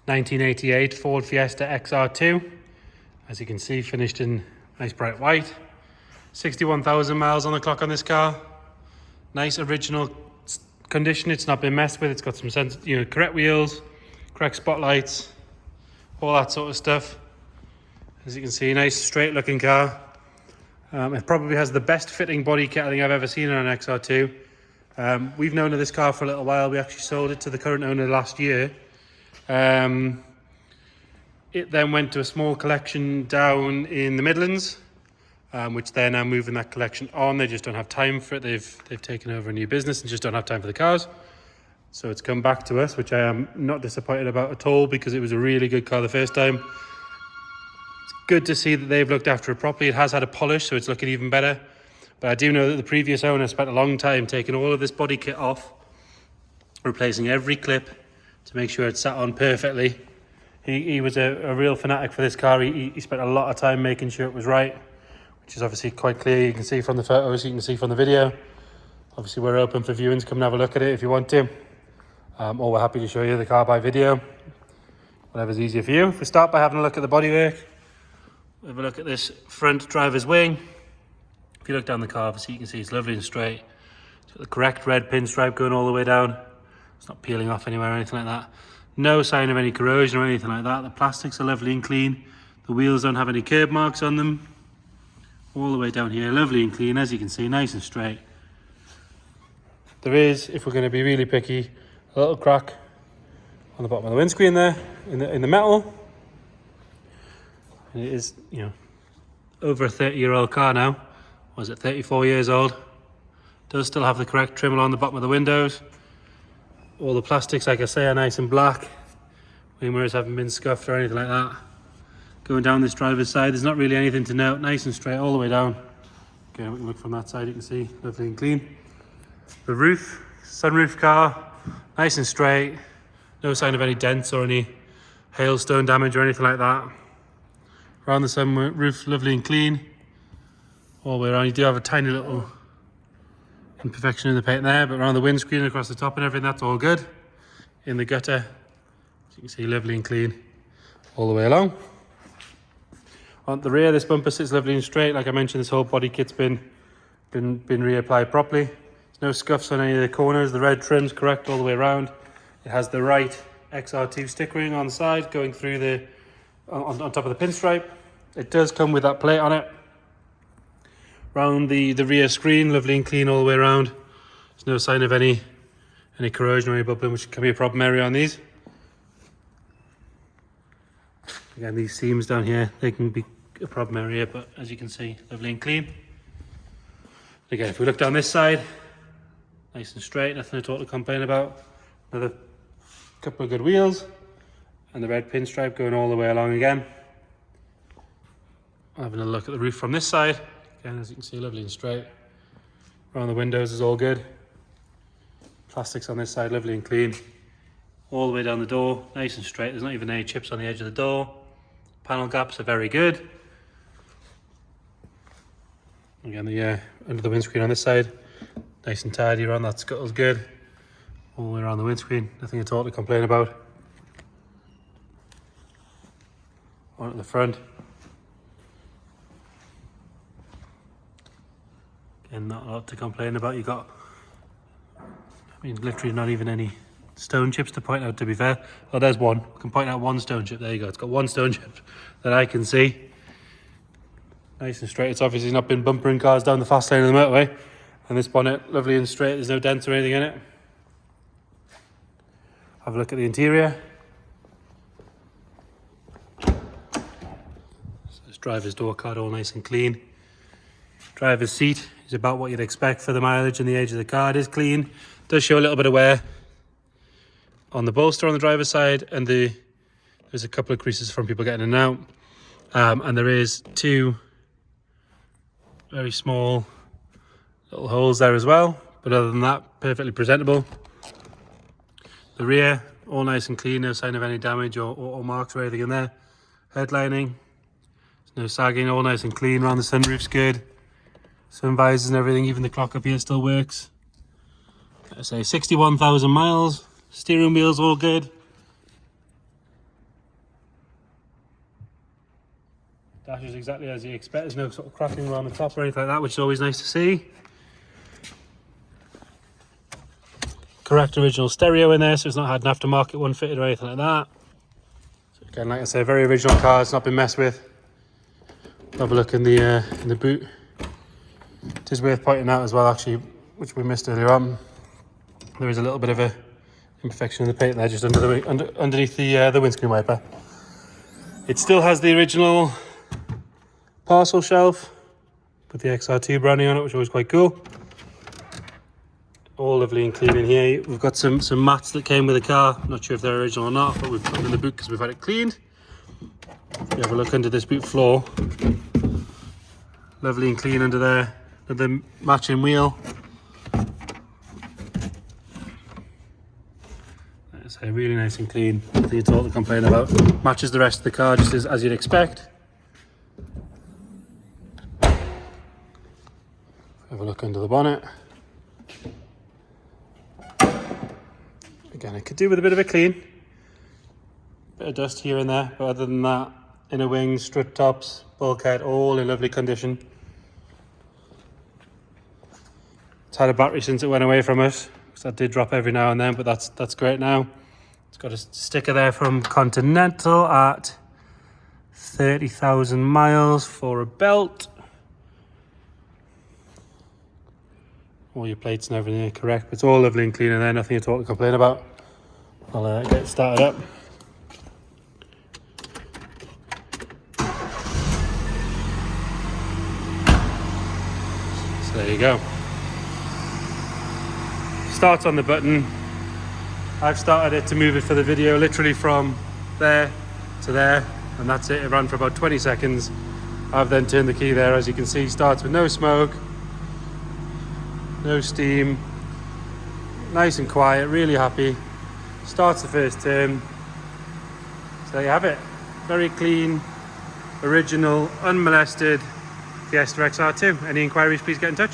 1988 Ford Fiesta XR2. As you can see, finished in nice bright white. 61,000 miles on the clock on this car. Nice original condition. It's not been messed with. It's got some correct wheels, correct spotlights, all that sort of stuff. As you can see, nice straight looking car. It probably has the best fitting body kit I think I've ever seen on an XR2. We've known of this car for a little while. We actually sold it to the current owner last year. It then went to a small collection down in the Midlands, which they're now moving that collection on. They just don't have time for it. They've taken over a new business and just don't have time for the cars. So it's come back to us, which I am not disappointed about at all, because it was a really good car the first time. Good to see that they've looked after it properly. It has had a polish, so it's looking even better. But I do know that the previous owner spent a long time taking all of this body kit off, replacing every clip to make sure it sat on perfectly. He was a real fanatic for this car. He spent a lot of time making sure it was right, which is obviously quite clear. You can see from the photos, you can see from the video. Obviously, we're open for viewings. Come and have a look at it if you want to. Or we're happy to show you the car by video. Whatever's easier for you. If we start by having a look at the bodywork, have a look at this front driver's wing. If you look down the car, obviously you can see it's lovely and straight. It's got the correct red pinstripe going all the way down. It's not peeling off anywhere or anything like that. No sign of any corrosion or anything like that. The plastics are lovely and clean. The wheels don't have any curb marks on them. All the way down here, lovely and clean, as you can see, nice and straight. There is, if we're going to be really picky, a little crack on the bottom of the windscreen there, in the metal. And it is, over a 30-year-old car now. Was it 34 years old? Does still have the correct trim along the bottom of the windows. All the plastics, like I say, are nice and black. Wing mirrors haven't been scuffed or anything like that. Going down this driver's side, there's not really anything to note. Nice and straight all the way down. Okay, we can look from that side, you can see, lovely and clean. The roof, sunroof car, nice and straight. No sign of any dents or any hailstone damage or anything like that. Around the sunroof, lovely and clean. All the way around, you do have a tiny little imperfection in the paint there, but around the windscreen and across the top and everything, that's all good. In the gutter, as you can see, lovely and clean all the way along. On the rear, this bumper sits lovely and straight. Like I mentioned, this whole body kit's been reapplied properly. There's no scuffs on any of the corners. The red trim's correct all the way around. It has the right XR2 stickering on the side going through on top of the pinstripe. It does come with that plate on it. Around the rear screen, lovely and clean all the way around. There's no sign of any corrosion or any bubbling, which can be a problem area on these. Again, these seams down here, they can be a problem area, but as you can see, lovely and clean. Again, if we look down this side, nice and straight, nothing at all to complain about. Another couple of good wheels, and the red pinstripe going all the way along again. Having a look at the roof from this side, again, as you can see, lovely and straight. Around the windows is all good. Plastics on this side, lovely and clean. All the way down the door, nice and straight. There's not even any chips on the edge of the door. Panel gaps are very good. Again, under the windscreen on this side, nice and tidy around that scuttle's good. All the way around the windscreen, nothing at all to complain about. On at the front. Again, not a lot to complain about. You got, literally not even any stone chips to point out, to be fair. Oh, there's one. I can point out one stone chip. There you go. It's got one stone chip that I can see. Nice and straight. It's obviously not been bumpering cars down the fast lane of the motorway. And this bonnet, lovely and straight. There's no dents or anything in it. Have a look at the interior. So this driver's door card, all nice and clean. Driver's seat is about what you'd expect for the mileage and the age of the car. It is clean. Does show a little bit of wear on the bolster on the driver's side, and there's a couple of creases from people getting in and out. And there is two very small little holes there as well, but other than that, perfectly presentable. The rear, all nice and clean, no sign of any damage or marks or anything in there. Headlining, there's no sagging, all nice and clean. Around the sunroof's good. Sun visors and everything, even the clock up here still works. I say 61,000 miles. Steering wheel's all good. Dash is exactly as you expect. There's no sort of cracking around the top or anything like that, which is always nice to see. Correct original stereo in there, so it's not had an aftermarket one fitted or anything like that. So again, like I say, very original car. It's not been messed with. Have a look in the boot. It is worth pointing out as well, actually, which we missed earlier on. There is a little bit of a imperfection in the paint there, just underneath the windscreen wiper. It still has the original parcel shelf with the XR2 branding on it, which is always quite cool. All lovely and clean in here. We've got some mats that came with the car. Not sure if they're original or not, but we've put them in the boot because we've had it cleaned. If you have a look under this boot floor, lovely and clean under there. The matching wheel. That's really nice and clean. Nothing at all to complain about. Matches the rest of the car just as you'd expect. Have a look under the bonnet. Again, it could do with a bit of a clean. Bit of dust here and there, but other than that, inner wings, strut tops, bulkhead, all in lovely condition. It's had a battery since it went away from us, because that did drop every now and then, but that's great now. It's got a sticker there from Continental at 30,000 miles for a belt. All your plates and everything are correct, but it's all lovely and clean in there, nothing at all to complain about. I'll get it started up. So there you go. Starts on the button. I've started it to move it for the video, literally from there to there, and that's it. It ran for about 20 seconds. I've then turned the key there, as you can see. Starts with no smoke, no steam, nice and quiet, really happy. Starts the first turn. So there you have it. Very clean, original, unmolested Fiesta XR2. Any inquiries, please get in touch.